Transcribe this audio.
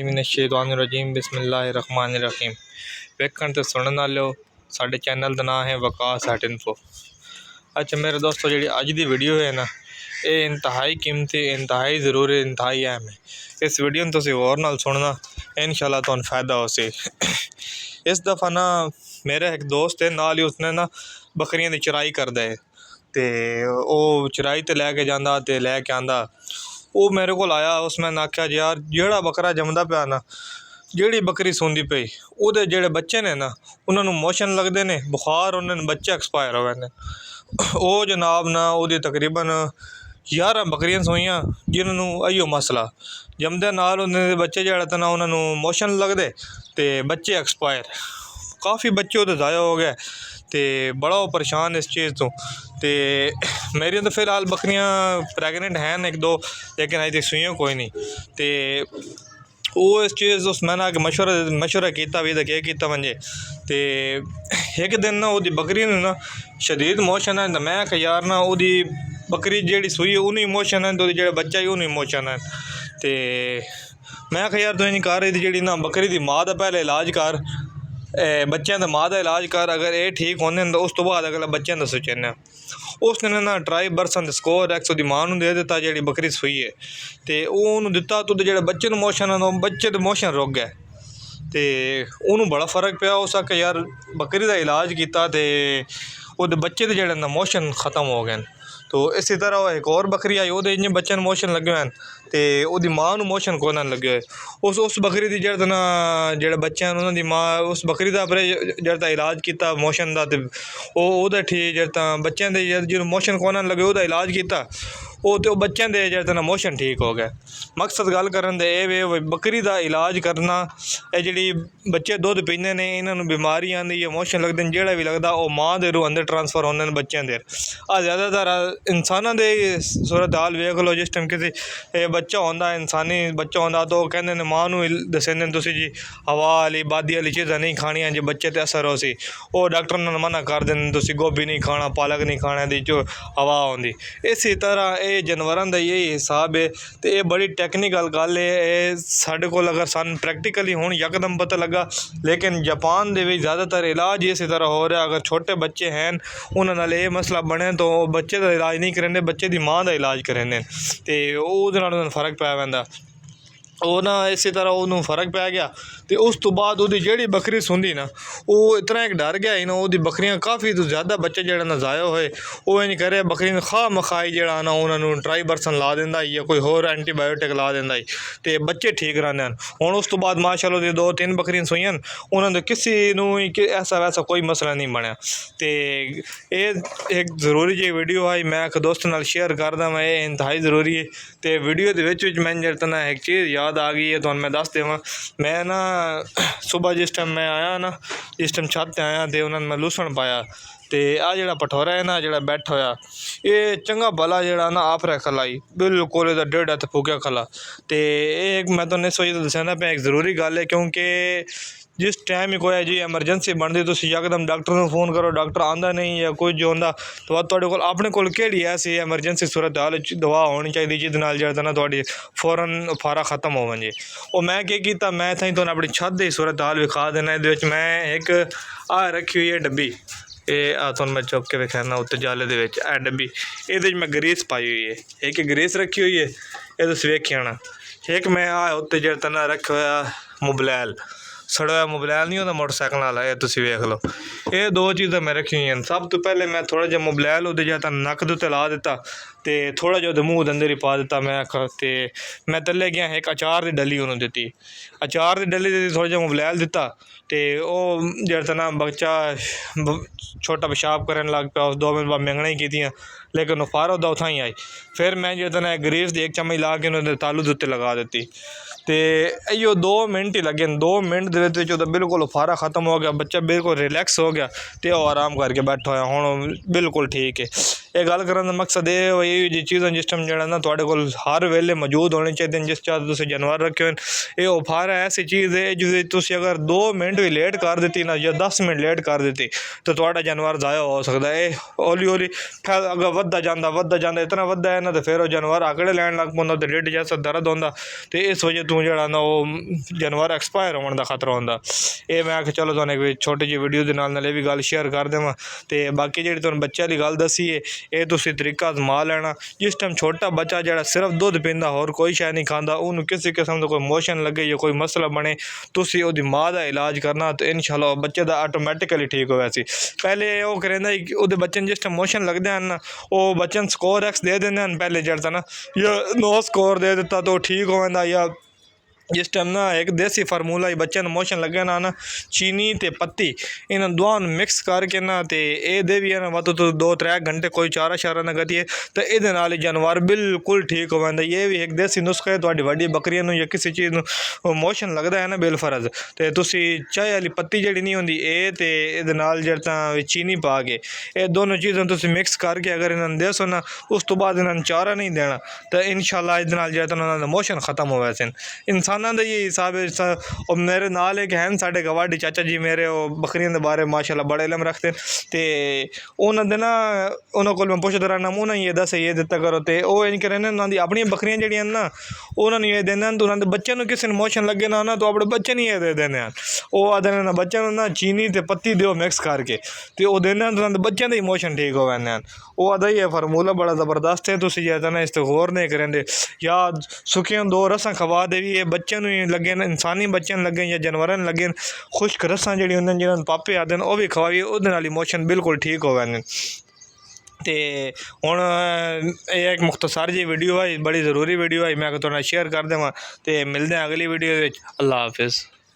मिनश्शैतानिर्रजीम बिस्मिल्लाहिर्रहमानिर्रहीम। वेखण ते सुनन वालो साडे चैनल का नाम है वकास हट इन्फो। अच्छा मेरे दोस्तों, जी अज की वीडियो है ना, ये इंतहाई कीमती, इंतहाई ज़रूरी, इंतहाई अहम है। इस वीडियो में तुम गौर नाल सुनना, इंशाल्लाह तुहानू फ़ायदा हो सी। इस दफ़ा ना मेरा एक दोस्त है नाल ही, उसने ना बकरियां की चराई करदा है, तो वह चराई तो लैके जाता तो लैके आंदा। वो मेरे को आया, उसमें आख्या यार जेड़ा बकरा जमदा पाया ना, जेड़ी बकरी सूंदी पई, ਉਹਦੇ ਜਿਹੜੇ ਬੱਚੇ ਨੇ ਨਾ ਉਹਨਾਂ ਨੂੰ ਮੋਸ਼ਨ ਲੱਗਦੇ ਨੇ, ਬੁਖਾਰ ਉਹਨਾਂ ਨੇ, ਬੱਚੇ ਐਕਸਪਾਇਰ ਹੋ ਗਏ ਨੇ। ਉਹ ਜਨਾਬ ਨਾ ਉਹਦੀ ਤਕਰੀਬਨ 11 ਬੱਕਰੀਆਂ ਸੂਈਆਂ, ਜਿਨ੍ਹਾਂ ਨੂੰ ਇਹੋ ਮਸਲਾ ਜੰਮਦੇ ਨਾਲ ਉਹਨਾਂ ਦੇ ਬੱਚੇ ਜਿਹੜਾ ਤਾਂ ਨਾ ਉਹਨਾਂ ਨੂੰ ਮੋਸ਼ਨ ਲੱਗਦੇ ਤੇ ਬੱਚੇ ਐਕਸਪਾਇਰ। काफ़ी बच्चे तो ज़ाया हो गए, तो बड़ा परेशान इस चीज़ तो। मेरी तो फ़िलहाल बकरियां प्रैगनेंट हैं एक दो, लेकिन अजे तक सूइयां कोई नहीं। तो वो इस चीज़ उस मैंने आके मशवरा किया भी क्या किया वंजे। तो एक दिन ना वो बकरी ने ना शदीद मोशन है, तो मैं आख्या यार ना वो बकरी जी सूई है उन्हें मोशन है, तो जो बच्चा है उन्हें मोशन है। तो मैं आख्या यार तुम कर जी ना बकरी की माँ का पहले इलाज कर, बच्चों का माँ का इलाज कर, अगर ये ठीक होने तो उस तो बाद अगला बच्चों का सोचना। उसने ना ट्राई बरसन स्कोर एक्स की माँ दे दिता जी बकरी सूई है, तो उन्होंने दिता तो जो बच्चे मोशन है बच्चे तो मोशन रुक गए। तो उन्होंने बड़ा फर्क पिया, उस आखे यार बकरी का इलाज किया तो वो बच्चे के जोड़े ना मोशन ख़त्म हो गए। तो इसी तरह एक और बकरी आई, वो इन्हें बच्चे मोशन लगे हुए हैं, तो वो माँ को मोशन को लगे हुए। उस बकरी की जड़ ना जो बच्चे हैं उन्होंने माँ उस बकरी का जड़ा इलाज किया मोशन का, तो ठीक जड़ा बच्चों के जो मोशन को लगे वो इलाज किया, तो बच्चों के जड़े ना मोशन ठीक हो गए। मकसद गल करन दे ये बकरी का इलाज करना, ये जी बच्चे दुध पींदे ने इन्होंने बीमारी आती है, मोशन लगते हैं, जोड़ा भी लगता वो माँ के रू अंदर ट्रांसफर होंगे बच्चों के। ज़्यादातर इंसानों के सूरत हाल वेख लो, जिस टाइम किसी बच्चा होंदा, इंसानी बच्चा होंदा, तो कहते हैं माँ को दसेंदे तुसी जी हवा वाली बादी वाली चीज़ां नहीं खानियां जी बच्चे ते असर हो सी। वो डॉक्टर ने मना कर देंगे तुसी गोभी नहीं खाना, पालक नहीं खाना दी जो हवा आती। इसी तरह ये जानवरों का यही हिसाब है। तो ये बड़ी टेक्निकल गल है, साढ़े को अगर सन प्रैक्टिकली हूँ यकदम पता लगा, लेकिन जापान के ज़्यादातर इलाज इसी तरह हो रहा। अगर छोटे बच्चे हैं उन्होंने ये मसला बने तो बच्चे का इलाज नहीं करेंगे, बच्चे की माँ का इलाज करेंगे, तो वो फर्क पै पैंदा। वो ना इसी तरह उन्होंने फर्क पै गया। तो उस तो बाद वो जी बकरी सूंदी ना, वो इतना एक डर गया ही ना, वो बकरियां काफ़ी तो ज़्यादा बच्चे जो ना ज़ाया होए, वो नहीं करे बकरी खा मखाई जड़ा ना उन्होंने ट्राई बरसन ला देंदा या कोई होर एंटीबायोटिक ला देंदा, तो बच्चे ठीक रहते हैं। हुण उस तो बाद माशाअल्लाह दी 2-3 बकरियां सूईयां, उन्होंने किसी ऐसा वैसा कोई मसला नहीं बनया। तो ये एक ज़रूरी जी वीडियो आई, मैं एक दोस्त नाल शेयर करदा, मैं ये इंतहाई ज़रूरी है। तो वीडियो के मैं जरा एक चीज़ याद आ गई है, तो मैं दस देवां। मैं ना सुबह जिस टाइम मैं आया ना, जिस टाइम छत पर आया, तो उन्होंने मैं लूसन पाया, तो आ जड़ा पठोरा है ना जड़ा बैठा होया, ये चंगा भला जड़ा ना आप रख लाई बिल्कुल 1.5 हत्थ फूकिया खला। तो एक मैं तो इस वजह दसना पे एक ज़रूरी गल है, क्योंकि जिस टाइम ही कोई जी एमरजेंसी बनती तो यकदम डॉक्टर को फोन करो, डॉक्टर आंदा नहीं या कुछ जो होंदा, तो तुहाडे कोल अपने कोल केड़ी ऐसी एमरजेंसी सूरत हाल दवा होनी चाहिए जिस नाल जड़ा ना तुहाडी फौरन फारा खत्म हो वंजे। और मैं क्या किया, मैं थी तुहानू अपनी छत की सूरत हाल विखा देना। ये मैं एक रखी हुई है डब्बी, ये तुहानू मैं चुक के विखाना उत्ते जाले दे विच डब्बी, ये मैं ग्रीस पाई हुई है, एक ग्रीस रखी हुई है, ये तुम वेखी आना। एक मैं उत्ते जड़ा ना रखा हुआ मोबलैल, सड़ा हुआ मोबलैल नहीं होता मोटरसाइकिल वाला, ये तुम वेख लो। ये 2 चीज़ां मैं रखी हुई हैं। सब तो पहले मैं थोड़ा जहा मोबलैल वो जरा नक के उत्ते ला दिता, तो थोड़ा जो मूँह के अंदर ही पा दिता। तो मैं थल्ले गया एक अचार की डली उन्होंने दी, अचार की डली दी, थोड़ा जहा मोबलैल दिता, तो वो जरा ना बच्चा छोटा पेशाब करन लग पाया। उस 2 मिनट बाद मंगना ही कीतियां, लेकिन वो फारा होता उत्थां ही आई। फिर मैं जो ना ग्रीस की एक चम्मच ला के उन्होंने तालू के उत्ते लगा दी, तो इो 2 मिनट ही लगे। 2 मिनट के बिल्कुल फारा खत्म हो गया, बच्चा बिल्कुल रिलैक्स हो गया, तो वो आराम करके बैठा होया, हुण बिल्कुल ठीक है। ਇਹ ਗੱਲ ਕਰਨ ਦਾ ਮਕਸਦ ਇਹ ਹੋਈ ਜੀ ਚੀਜ਼ਾਂ ਜਿਸ ਟਾਈਮ ਜਿਹੜਾ ਨਾ ਤੁਹਾਡੇ ਕੋਲ ਹਰ ਵੇਲੇ ਮੌਜੂਦ ਹੋਣੇ ਚਾਹੀਦੇ ਨੇ। ਜਿਸ ਚਾਹ ਤੁਸੀਂ ਜਾਨਵਰ ਰੱਖੇ ਹੋਏ ਇਹ ਉਫਾਰਾ ਐਸੀ ਚੀਜ਼ ਹੈ ਜਿਸ ਤੁਸੀਂ ਅਗਰ 2 ਮਿੰਟ ਵੀ ਲੇਟ ਕਰ ਦਿੱਤੀ ਨਾ ਜਾਂ 10 ਮਿੰਟ ਲੇਟ ਕਰ ਦਿੱਤੀ ਤਾਂ ਤੁਹਾਡਾ ਜਾਨਵਰ ਜ਼ਾਇਆ ਹੋ ਸਕਦਾ। ਇਹ ਹੌਲੀ ਹੌਲੀ ਅਗਰ ਵੱਧਦਾ ਜਾਂਦਾ ਇਤਨਾ ਵੱਧਦਾ ਹੈ ਨਾ ਤਾਂ ਫਿਰ ਉਹ ਜਾਨਵਰ ਆਕੜੇ ਲੈਣ ਲੱਗ ਪੈਂਦਾ ਤੇ ਢਿੱਡ ਜੈਸਾ ਦਰਦ ਹੁੰਦਾ ਤੇ ਇਸ ਵਜ੍ਹਾ ਤੋਂ ਜਿਹੜਾ ਨਾ ਉਹ ਜਾਨਵਰ ਐਕਸਪਾਇਰ ਹੋਣ ਦਾ ਖਤਰਾ ਹੁੰਦਾ। ਇਹ ਮੈਂ ਆਖਿਆ ਚਲੋ ਤੁਹਾਨੂੰ ਇੱਕ ਛੋਟੀ ਜਿਹੀ ਵੀਡੀਓ ਦੇ ਨਾਲ ਇਹ ਵੀ ਗੱਲ ਸ਼ੇਅਰ ਕਰ ਦੇਵਾਂ। ਤੇ ਬਾਕੀ ਜਿਹੜੀ ਤੁਹਾਨੂੰ ਬੱਚਿਆਂ ਦੀ ਗੱਲ ਦੱਸੀ ਹੈ ਇਹ ਤੁਸੀਂ ਤਰੀਕਾ ਅਜ਼ਮਾ ਲੈਣਾ। ਜਿਸ ਟਾਈਮ ਛੋਟਾ ਬੱਚਾ ਜਿਹੜਾ ਸਿਰਫ ਦੁੱਧ ਪੀਂਦਾ ਹੋਰ ਕੋਈ ਸ਼ੈ ਨਹੀਂ ਖਾਂਦਾ ਉਹਨੂੰ ਕਿਸੇ ਕਿਸਮ ਦਾ ਕੋਈ ਮੋਸ਼ਨ ਲੱਗੇ ਜਾਂ ਕੋਈ ਮਸਲਾ ਬਣੇ ਤੁਸੀਂ ਉਹਦੀ ਮਾਂ ਦਾ ਇਲਾਜ ਕਰਨਾ ਤੇ ਇਨਸ਼ਾਅੱਲਾ ਬੱਚੇ ਦਾ ਆਟੋਮੈਟਿਕਲੀ ਠੀਕ ਹੋਇਆ ਸੀ। ਪਹਿਲੇ ਉਹ ਕਹਿੰਦਾ ਉਹਦੇ ਬੱਚੇ ਨੂੰ ਜਿਸ ਟਾਈਮ ਮੋਸ਼ਨ ਲੱਗਦੇ ਹਨ ਨਾ ਉਹ ਬੱਚੇ ਨੂੰ ਸਕੋਰ X ਦੇ ਦਿੰਦੇ ਹਨ ਪਹਿਲੇ ਜਿਹੜਾ ਨਾ ਜਾਂ 9 ਸਕੋਰ ਦੇ ਦਿੱਤਾ ਤਾਂ ਉਹ ਠੀਕ ਹੋ ਜਾਂਦਾ। ਜਾਂ ਜਿਸ ਟਾਈਮ ਨਾ ਇੱਕ ਦੇਸੀ ਫਾਰਮੂਲਾ ਹੀ ਬੱਚਿਆਂ ਨੂੰ ਮੋਸ਼ਨ ਲੱਗੇ ਨਾ ਚੀਨੀ ਤੇ ਪੱਤੀ ਇਹਨਾਂ ਦੋਵਾਂ ਨੂੰ ਮਿਕਸ ਕਰਕੇ ਨਾ ਤੇ ਇਹਦੇ ਵੀ ਨਾ ਵੱਧ ਤੋਂ 2-3 ਘੰਟੇ ਕੋਈ ਚਾਰਾ ਸ਼ਾਰਾ ਨਾ ਕਰੀਏ ਤਾਂ ਇਹਦੇ ਨਾਲ ਹੀ ਜਾਨਵਰ ਬਿਲਕੁਲ ਠੀਕ ਹੋ ਜਾਂਦਾ। ਇਹ ਵੀ ਇੱਕ ਦੇਸੀ ਨੁਸਖਾ ਹੈ। ਤੁਹਾਡੀ ਵੱਡੀ ਬੱਕਰੀਆਂ ਨੂੰ ਜਾਂ ਕਿਸੇ ਚੀਜ਼ ਨੂੰ ਮੋਸ਼ਨ ਲੱਗਦਾ ਹੈ ਨਾ ਬਿਲਫਰਜ਼ ਤੇ ਤੁਸੀਂ ਚਾਹ ਵਾਲੀ ਪੱਤੀ ਜਿਹੜੀ ਨਹੀਂ ਹੁੰਦੀ ਇਹ ਤੇ ਇਹਦੇ ਨਾਲ ਜਿਹੜਾ ਤਾਂ ਚੀਨੀ ਪਾ ਕੇ ਇਹ ਦੋਨੋਂ ਚੀਜ਼ਾਂ ਤੁਸੀਂ ਮਿਕਸ ਕਰਕੇ ਅਗਰ ਇਹਨਾਂ ਨੂੰ ਦੇਸੋ ਨਾ ਉਸ ਤੋਂ ਬਾਅਦ ਇਹਨਾਂ ਨੂੰ ਚਾਰਾ ਨਹੀਂ ਦੇਣਾ ਤਾਂ ਇਨਸ਼ਾਅੱਲਾ ਇਹਦੇ ਨਾਲ ਜਿਹੜਾ ਤਾਂ ਉਹਨਾਂ ਦਾ ਮੋਸ਼ਨ ਖਤਮ ਹੋ ਵੈਸੇ ਇਨਸਾਨ ਦਾ ਇਹ ਹਿਸਾਬ ਹੈ। ਉਹ ਮੇਰੇ ਨਾਲ ਇੱਕ ਹੈ ਸਾਡੇ ਗਵਾਡੀ ਚਾਚਾ ਜੀ ਮੇਰੇ ਉਹ ਬੱਕਰੀਆਂ ਦੇ ਬਾਰੇ ਮਾਸ਼ਾਅੱਲਾ ਬੜਾ ਇਲਮ ਰੱਖਦੇ ਤੇ ਉਹਨਾਂ ਦੇ ਨਾ ਉਹਨਾਂ ਕੋਲ ਮੈਂ ਪੁੱਛਦਾ ਰਹਿਣਾ ਉਹਨਾਂ ਇਹ ਦੱਸ ਇਹ ਦਿੱਤਾ ਕਰੋ ਤੇ ਉਹ ਇੰਝ ਕਰੇ ਨਾ ਉਹਨਾਂ ਦੀ ਆਪਣੀਆਂ ਬੱਕਰੀਆਂ ਜਿਹੜੀਆਂ ਨਾ ਉਹਨਾਂ ਨੂੰ ਇਹ ਦਿੰਦੇ ਹਨ। ਉਹਨਾਂ ਦੇ ਬੱਚਿਆਂ ਨੂੰ ਕਿਸੇ ਨੂੰ ਮੋਸ਼ਨ ਲੱਗੇ ਨਾ ਤਾਂ ਆਪਣੇ ਬੱਚੇ ਨਹੀਂ ਇਹ ਦੇ ਦਿੰਦੇ ਹਨ। ਉਹ ਆਦੇ ਨੇ ਨਾ ਬੱਚਿਆਂ ਨੂੰ ਨਾ ਚੀਨੀ ਤੇ ਪੱਤੀ ਦਿਓ ਮਿਕਸ ਕਰਕੇ ਤੇ ਉਹ ਦਿੰਦੇ ਹਨ ਉਹਨਾਂ ਦੇ ਬੱਚਿਆਂ ਦੇ ਹੀ ਮੋਸ਼ਨ ਠੀਕ ਹੋ ਜਾਂਦੇ ਹਨ। ਉਹ ਆਦਾ ਹੀ ਹੈ ਫਾਰਮੂਲਾ ਬੜਾ ਜ਼ਬਰਦਸਤ ਹੈ। ਤੁਸੀਂ ਜਿਹੜਾ ਨਾ ਇਸ ਤੇ ਗੌਰ ਨਹੀਂ ਕरेंगे ਜਾਂ ਸੁੱਕੀਆਂ 2 ਰਸਾਂ ਖਵਾ ਦੇ ਵੀ ਇਹ ਬੱਚਿਆਂ ਨੂੰ ਲੱਗੇ ਨੇ ਇਨਸਾਨੀ ਬੱਚਿਆਂ ਨੂੰ ਲੱਗੇ ਜਾਂ ਜਾਨਵਰਾਂ ਨੂੰ ਲੱਗੇ ਖੁਸ਼ਕ ਰਸਾਂ ਜਿਹੜੀ ਉਹਨਾਂ ਜਿਹਨਾਂ ਨੂੰ ਪਾਪੇ ਆਦੇ ਨੇ ਉਹ ਵੀ ਖਵਾਈਏ ਉਹਦੇ ਨਾਲ ਹੀ ਮੋਸ਼ਨ ਬਿਲਕੁਲ ਠੀਕ ਹੋ ਜਾਂਦੇ। ਤੇ ਹੁਣ ਇਹ ਇੱਕ ਮੁਖਤਸਰ ਜਿਹੀ ਵੀਡੀਓ ਹੈ ਬੜੀ ਜ਼ਰੂਰੀ ਵੀਡੀਓ ਹੈ ਮੈਂ ਤੁਹਾਡੇ ਨਾਲ ਸ਼ੇਅਰ ਕਰ ਦੇਵਾਂ ਤੇ ਮਿਲਦੇ ਹਾਂ ਅਗਲੀ ਵੀਡੀਓ ਵਿੱਚ। ਅੱਲਾ ਹਾਫਿਜ਼।